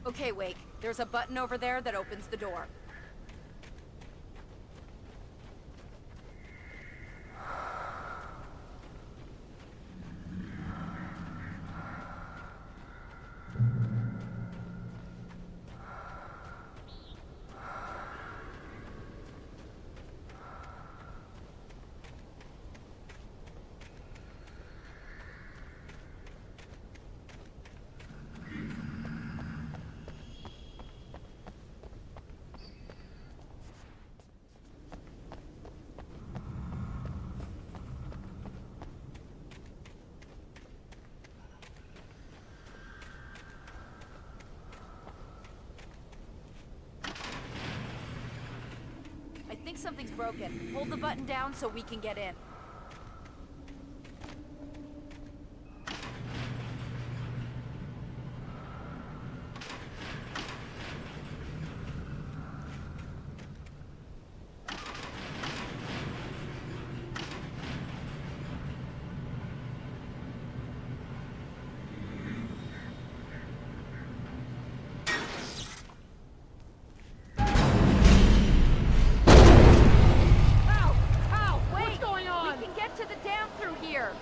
Okay, Wake. There's a button over there that opens the door. I think something's broken. Hold the button down so we can get in.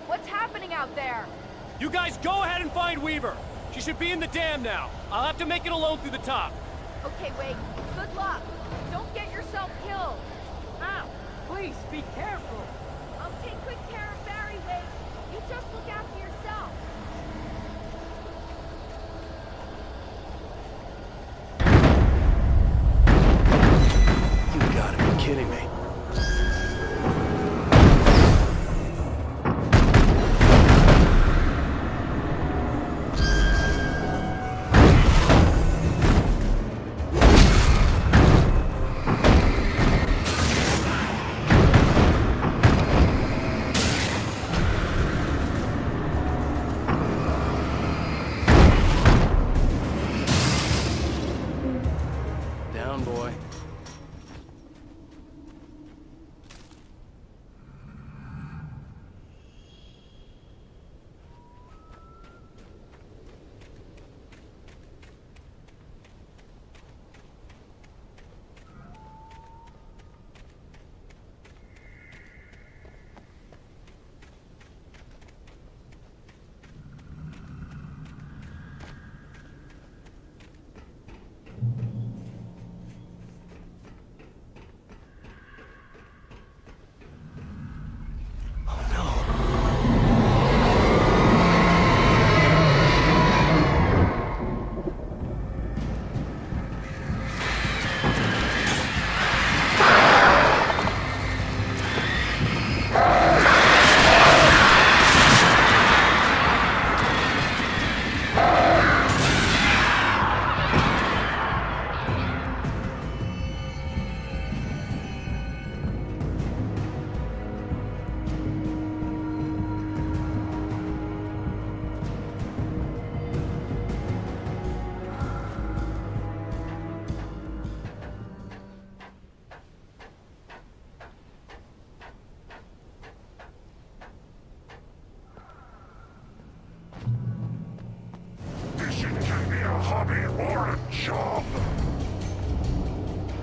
What's happening out there? You guys go ahead and find Weaver. She should be in the dam now. I'll have to make it alone through the top. Okay, Wake. Good luck. Don't get yourself killed. Ow! Please, be careful. I'll take good care of Barry, Wake. You just look after yourself. You gotta be kidding me. Down, boy.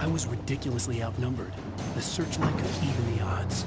I was ridiculously outnumbered. The searchlight could even the odds.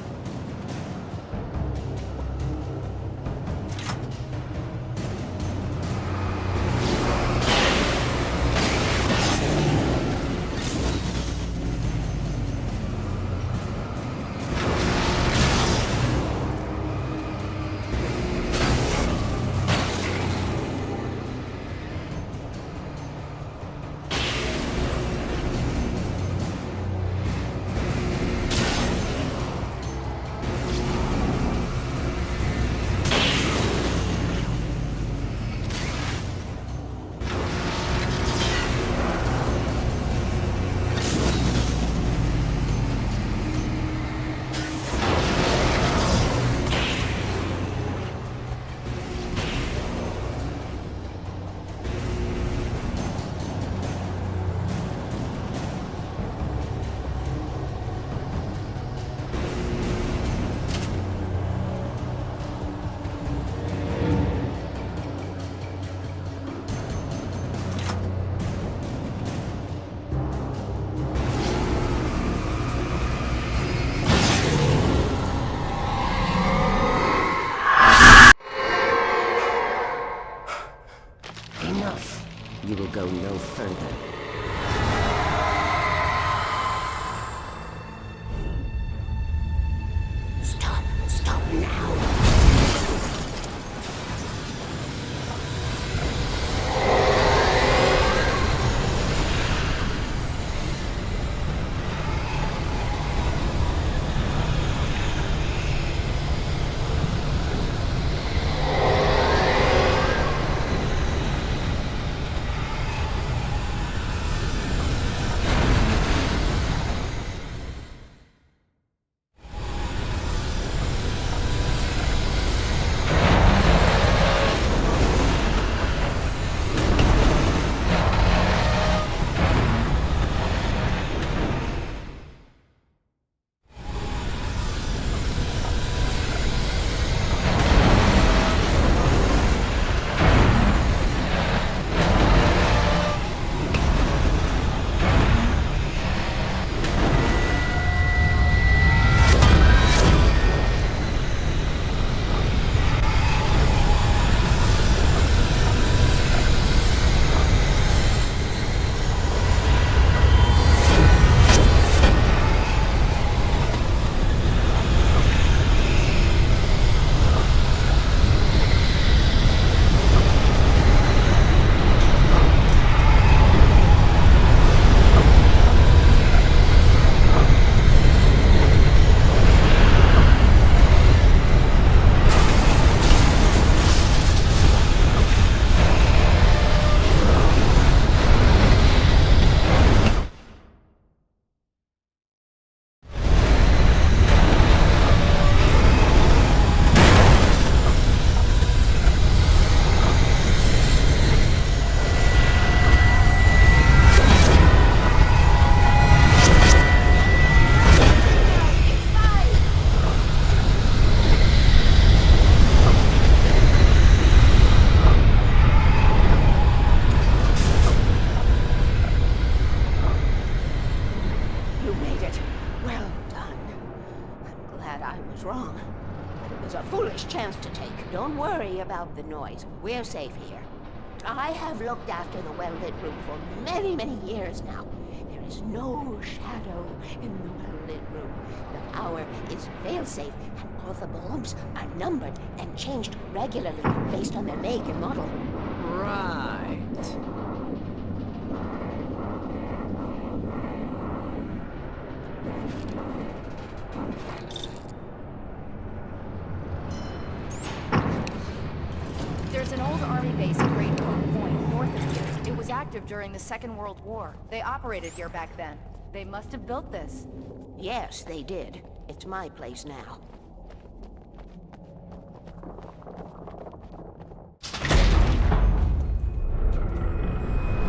enough. You will go no further. Stop now. Don't worry about the noise. We're safe here. I have looked after the well-lit room for many, many years now. There is no shadow in the well-lit room. The power is fail-safe, and all the bulbs are numbered and changed regularly based on their make and model. Right. There's an old army base at Great Cone Point, north of here. It was active during the Second World War. They operated here back then. They must have built this. Yes, they did. It's my place now.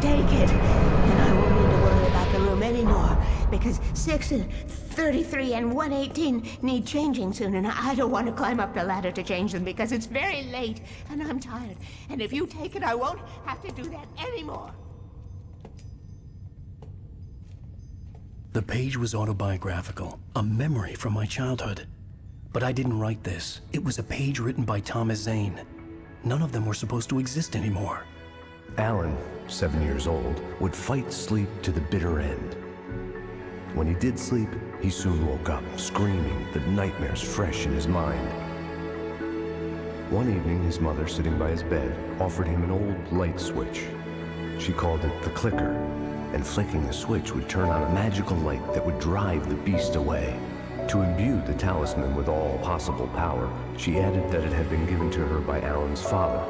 Take it, and I won't need to worry about the room anymore, because 6 and 33 and 118 need changing soon, and I don't want to climb up the ladder to change them because it's very late, and I'm tired. And if you take it, I won't have to do that anymore. The page was autobiographical, a memory from my childhood. But I didn't write this. It was a page written by Thomas Zane. None of them were supposed to exist anymore. Alan, 7 years old, would fight sleep to the bitter end. When he did sleep, he soon woke up, screaming, the nightmares fresh in his mind. One evening, his mother, sitting by his bed, offered him an old light switch. She called it the clicker, and flicking the switch would turn on a magical light that would drive the beast away. To imbue the talisman with all possible power, she added that it had been given to her by Alan's father.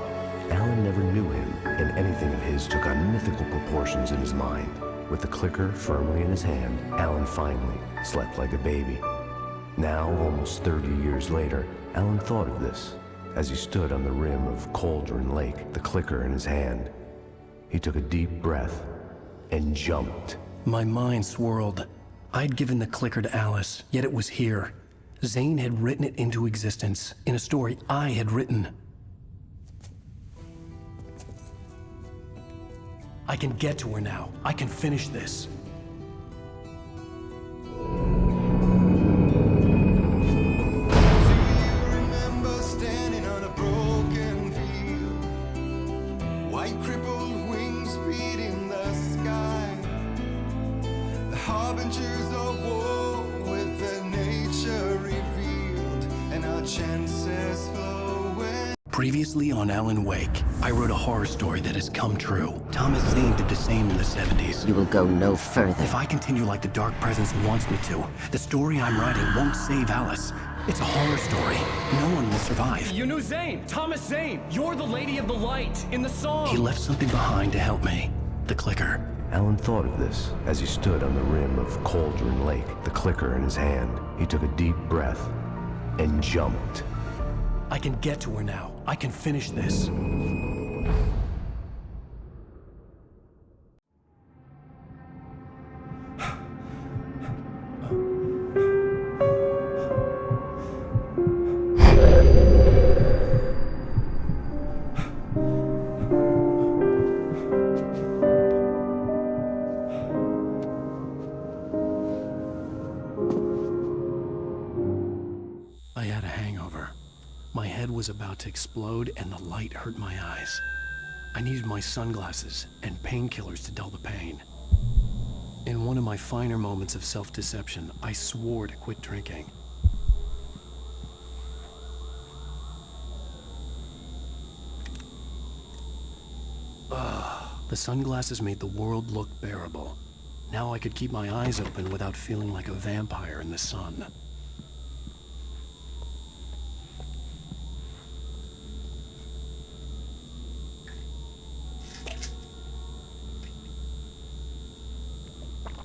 Alan never knew him, and anything of his took on mythical proportions in his mind. With the clicker firmly in his hand, Alan finally slept like a baby. Now, almost 30 years later, Alan thought of this as he stood on the rim of Cauldron Lake, the clicker in his hand. He took a deep breath and jumped. My mind swirled. I'd given the clicker to Alice, yet it was here. Zane had written it into existence, in a story I had written. I can get to her now. I can finish this. Remember standing on a broken field, white crippled read in the sky. The harbingers of war with their nature revealed, and our chances flowing. Previously on Alan Wake, I wrote a horror story that has come true. Thomas Zane did the same in the 70s. You will go no further. If I continue like the Dark Presence wants me to, the story I'm writing won't save Alice. It's a horror story. No one will survive. You knew Zane! Thomas Zane! You're the Lady of the Light in the song! He left something behind to help me. The clicker. Alan thought of this as he stood on the rim of Cauldron Lake, the clicker in his hand. He took a deep breath and jumped. I can get to her now. I can finish this. I had a hangover. My head was about to explode and the light hurt my eyes. I needed my sunglasses and painkillers to dull the pain. In one of my finer moments of self-deception, I swore to quit drinking. The sunglasses made the world look bearable. Now I could keep my eyes open without feeling like a vampire in the sun.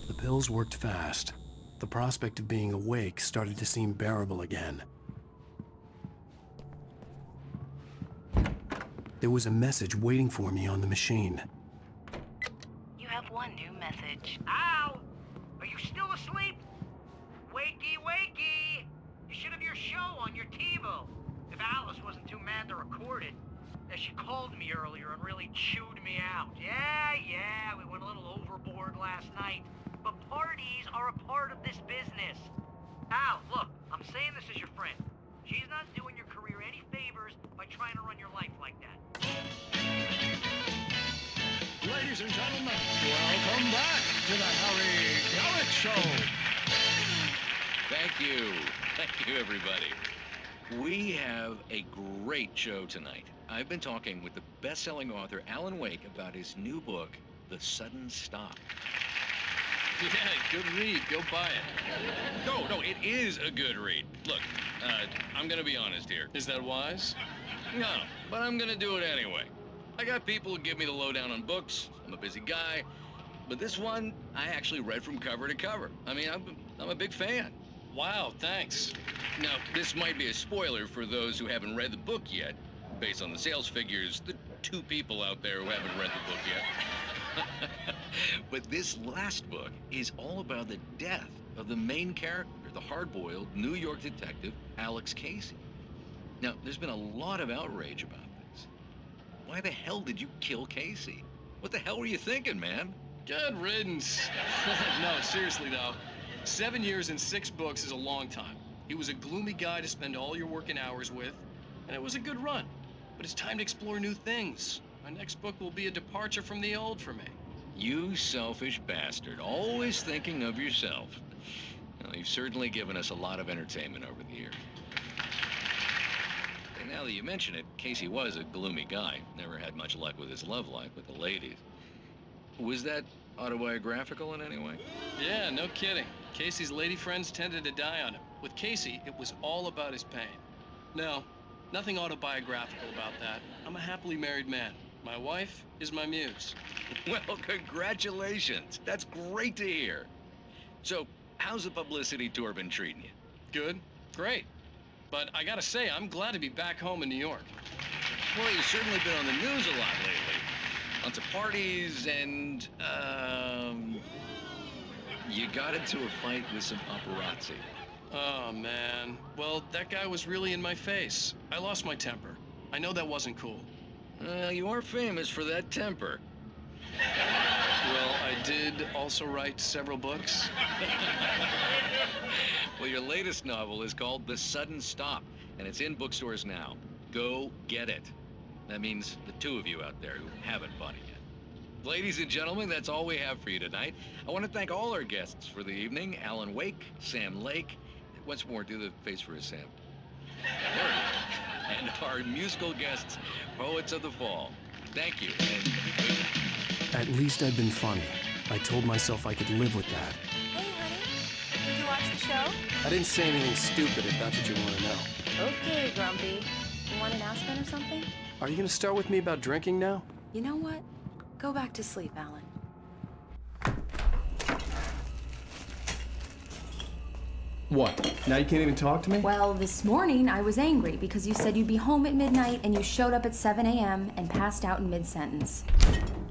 The pills worked fast. The prospect of being awake started to seem bearable again. There was a message waiting for me on the machine. You have one new message. Ow! Are you still asleep? Wakey, wakey! You should have your show on your TiVo. If Alice wasn't too mad to record it. She called me earlier and really chewed me out. Yeah, we went a little overboard last night. But parties are a part of this business. Al, look, I'm saying this as your friend. She's not doing your career any favors by trying to run your life like that. Ladies and gentlemen, welcome back to the Harry Garrett Show. Thank you. Thank you, everybody. We have a great show tonight. I've been talking with the best-selling author Alan Wake about his new book, The Sudden Stop. Yeah, good read. Go buy it. No, it is a good read. Look, I'm gonna be honest here. Is that wise? No, but I'm gonna do it anyway. I got people who give me the lowdown on books. I'm a busy guy. But this one, I actually read from cover to cover. I mean, I'm a big fan. Wow, thanks. Now, this might be a spoiler for those who haven't read the book yet. Based on the sales figures, the 2 people out there who haven't read the book yet. But this last book is all about the death of the main character, the hard-boiled New York detective, Alex Casey. Now, there's been a lot of outrage about this. Why the hell did you kill Casey? What the hell were you thinking, man? Good riddance. No, seriously though. 7 years and 6 books is a long time. He was a gloomy guy to spend all your working hours with, and it was a good run. But it's time to explore new things. My next book will be a departure from the old for me. You selfish bastard, always thinking of yourself. Well, you've certainly given us a lot of entertainment over the years. And now that you mention it, Casey was a gloomy guy. Never had much luck with his love life with the ladies. Was that autobiographical in any way? Yeah, no kidding. Casey's lady friends tended to die on him. With Casey, it was all about his pain. No, nothing autobiographical about that. I'm a happily married man. My wife is my muse. Well, congratulations. That's great to hear. So, how's the publicity tour been treating you? Good, great. But I gotta say, I'm glad to be back home in New York. Well, you've certainly been on the news a lot lately. Lots of parties and, you got into a fight with some paparazzi. Oh, man. Well, that guy was really in my face. I lost my temper. I know that wasn't cool. You are famous for that temper. Well, I did also write several books. Well, your latest novel is called The Sudden Stop, and it's in bookstores now. Go get it. That means the 2 of you out there who haven't bought it yet. Ladies and gentlemen, that's all we have for you tonight. I want to thank all our guests for the evening. Alan Wake, Sam Lake. Once more, do the face for us, Sam. There it is. And our musical guests, Poets of the Fall. Thank you, and good night. At least I'd been funny. I told myself I could live with that. Hey, honey. Did you watch the show? I didn't say anything stupid if that's what you want to know. Okay, Grumpy. You want an Aspen or something? Are you going to start with me about drinking now? You know what? Go back to sleep, Alan. What? Now you can't even talk to me? Well, this morning I was angry because you said you'd be home at midnight and you showed up at 7 a.m. and passed out in mid-sentence.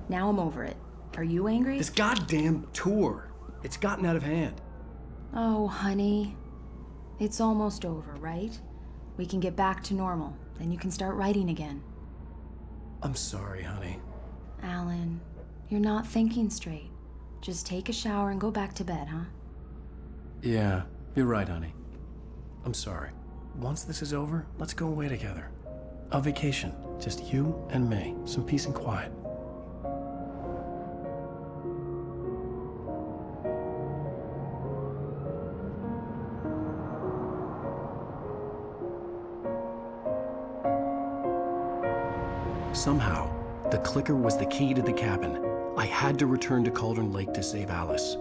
Now I'm over it. Are you angry? This goddamn tour. It's gotten out of hand. Oh, honey. It's almost over, right? We can get back to normal. Then you can start writing again. I'm sorry, honey. Alan, you're not thinking straight. Just take a shower and go back to bed, huh? Yeah, you're right, honey. I'm sorry. Once this is over, let's go away together. A vacation. Just you and me. Some peace and quiet. Somehow, the clicker was the key to the cabin. I had to return to Cauldron Lake to save Alice.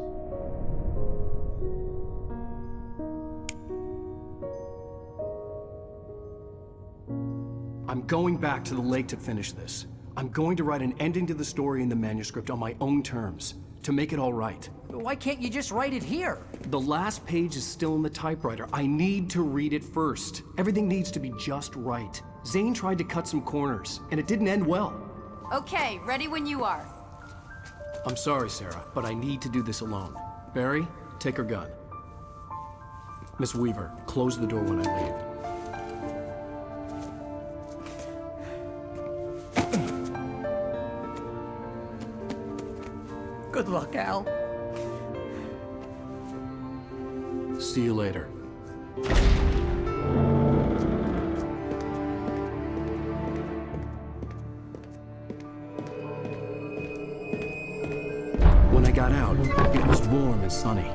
I'm going back to the lake to finish this. I'm going to write an ending to the story in the manuscript on my own terms, to make it all right. Why can't you just write it here? The last page is still in the typewriter. I need to read it first. Everything needs to be just right. Zane tried to cut some corners, and it didn't end well. Okay, ready when you are. I'm sorry, Sarah, but I need to do this alone. Barry, take her gun. Miss Weaver, close the door when I leave. Good luck, Al. See you later. When I got out, it was warm and sunny.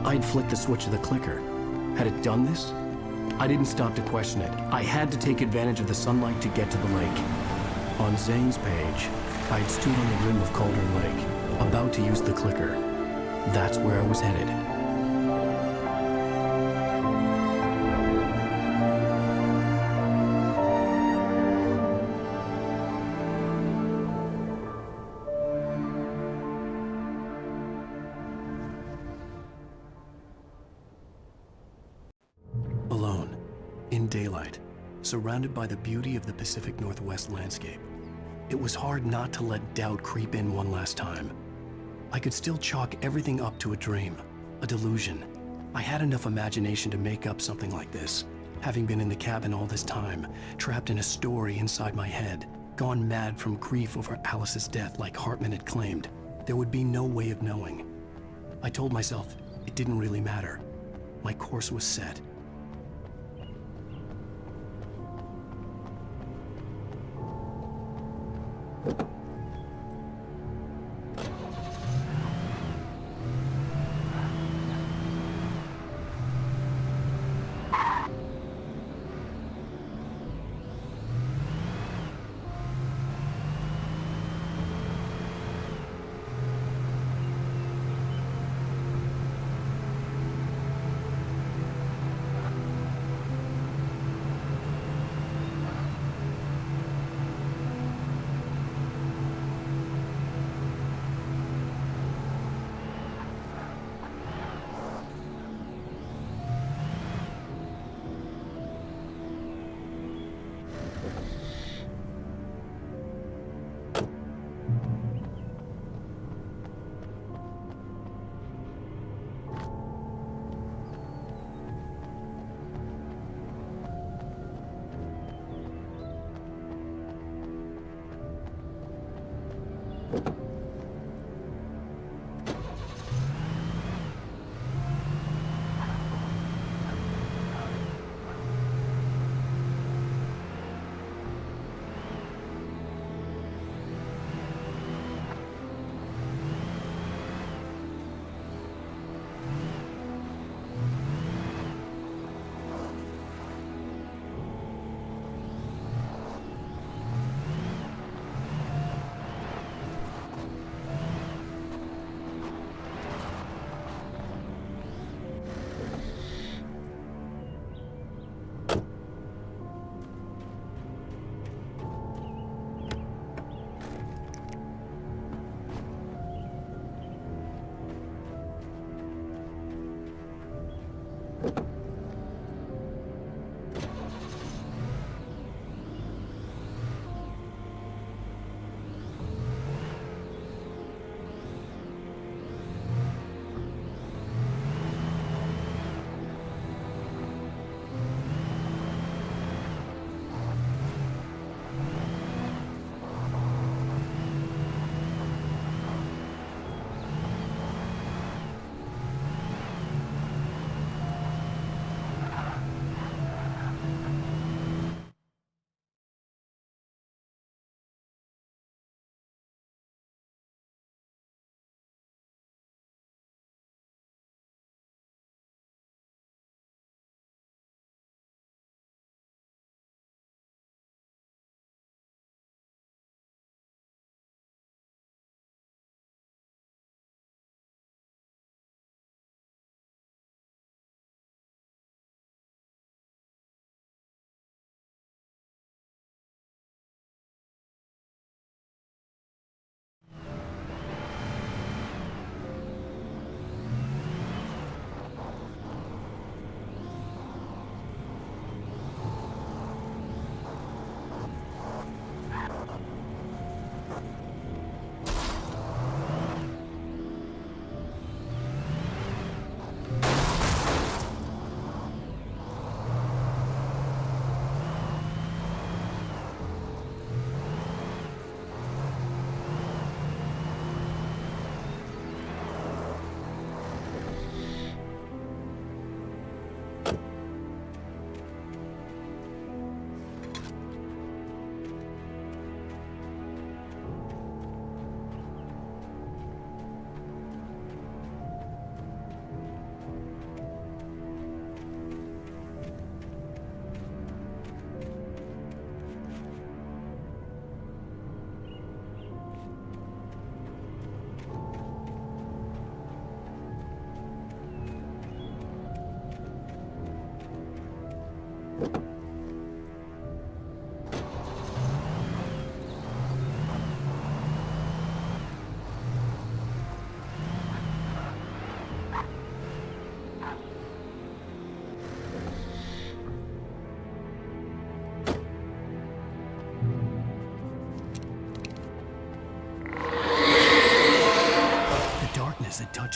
I'd flicked the switch of the clicker. Had it done this? I didn't stop to question it. I had to take advantage of the sunlight to get to the lake. On Zane's page, I'd stood on the rim of Cauldron Lake, about to use the clicker. That's where I was headed. Alone, in daylight, surrounded by the beauty of the Pacific Northwest landscape, it was hard not to let doubt creep in one last time. I could still chalk everything up to a dream, a delusion. I had enough imagination to make up something like this, having been in the cabin all this time, trapped in a story inside my head, gone mad from grief over Alice's death like Hartman had claimed. There would be no way of knowing. I told myself it didn't really matter. My course was set.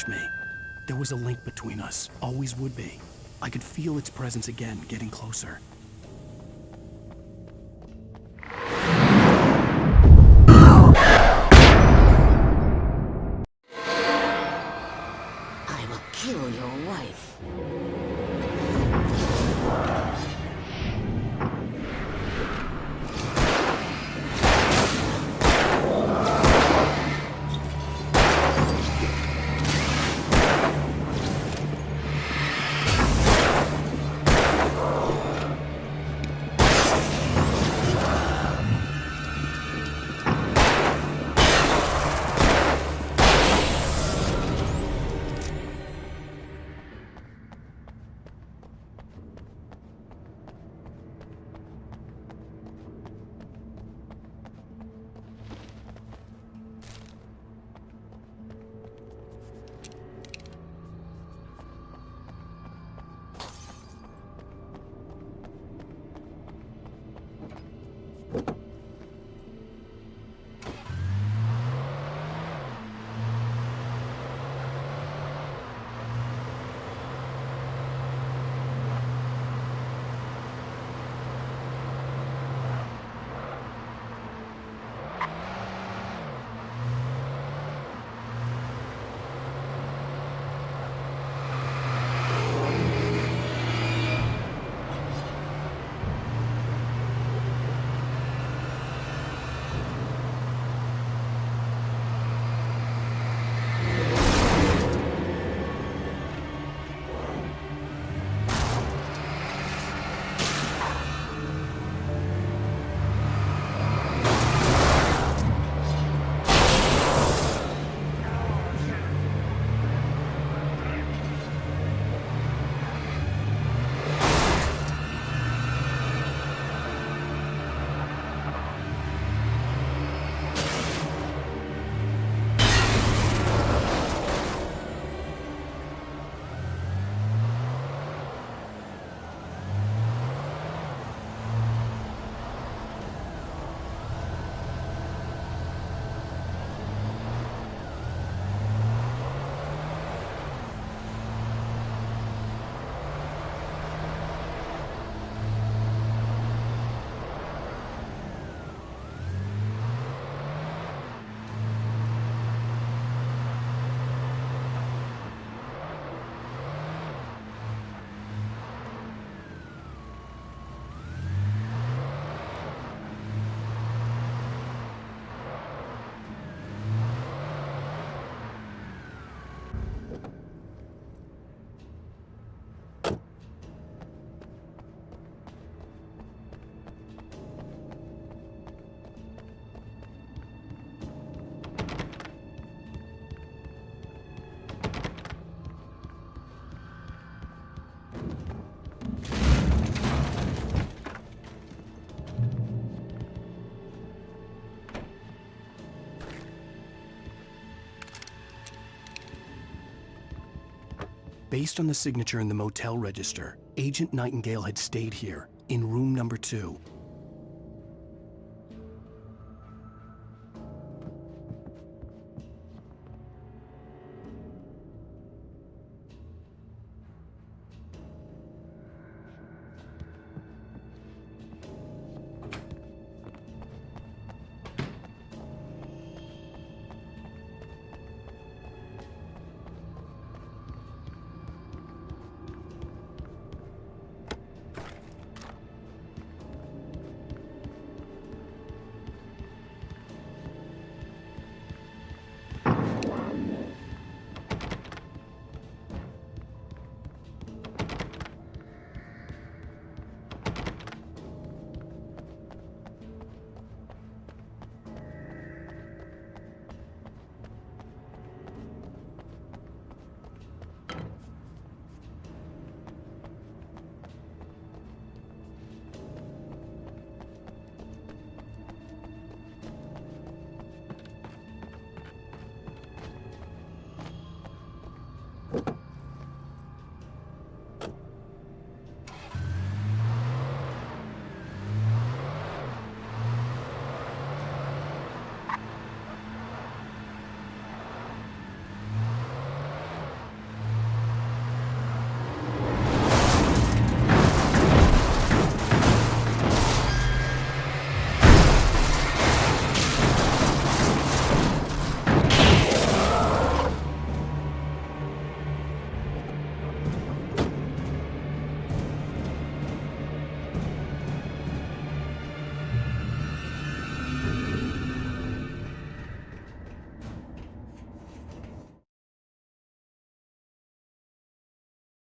touch me. There was a link between us, always would be. I could feel its presence again, getting closer. I will kill your wife. Based on the signature in the motel register, Agent Nightingale had stayed here, in room number 2,